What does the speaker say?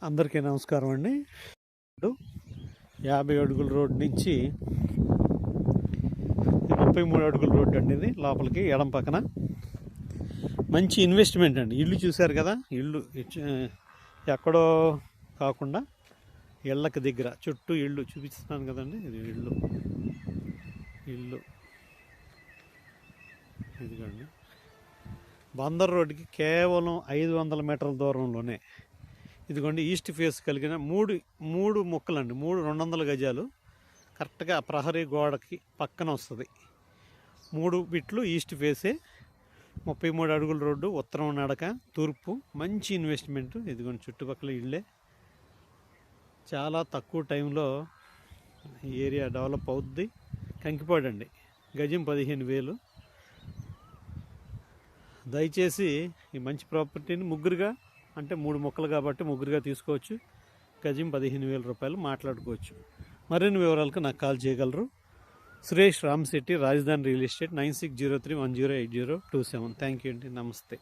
అందరికీ నమస్కారం అండి. 50 అడుగుల రోడ్ నుంచి 33 అడుగుల రోడ్డు అండి. ఇది లోపలికి ఎడం పక్కన మంచి ఇన్వెస్ట్మెంట్ అండి. ఇల్లు చూశారు కదా, ఇల్లు ఎక్కడో కాకుండా ఇళ్ళకి దగ్గర చుట్టూ ఇల్లు చూపిస్తున్నాను కదండి. ఇది ఇల్లు ఇదిగోండి. బందర్ రోడ్డుకి కేవలం 500 మీటర్ల దూరంలోనే ఇదిగోండి ఈస్ట్ ఫేస్ కలిగిన మూడు ముక్కలండి. 200 గజాలు కరెక్ట్గా ప్రహరీ గోడకి పక్కన వస్తుంది. 3 బిట్లు ఈస్ట్ ఫేసే, 33 అడుగుల రోడ్డు, ఉత్తరం నడక, తూర్పు. మంచి ఇన్వెస్ట్మెంట్. ఇదిగోండి చుట్టుపక్కల ఇళ్ళే. చాలా తక్కువ టైంలో ఈ ఏరియా డెవలప్ అవుద్ది. కంకిపాడండి, గజం 15,000. దయచేసి ఈ మంచి ప్రాపర్టీని ముగ్గురుగా, అంటే 3 మొక్కలు కాబట్టి ముగ్గురుగా తీసుకోవచ్చు. గజం 15,000 రూపాయలు మాట్లాడుకోవచ్చు. మరిన్ని వివరాలకు నాకు కాల్ చేయగలరు. సురేష్ రామశెట్టి, రాజధాని రియల్ ఎస్టేట్, 9603108027. థ్యాంక్ యూ అండి. నమస్తే.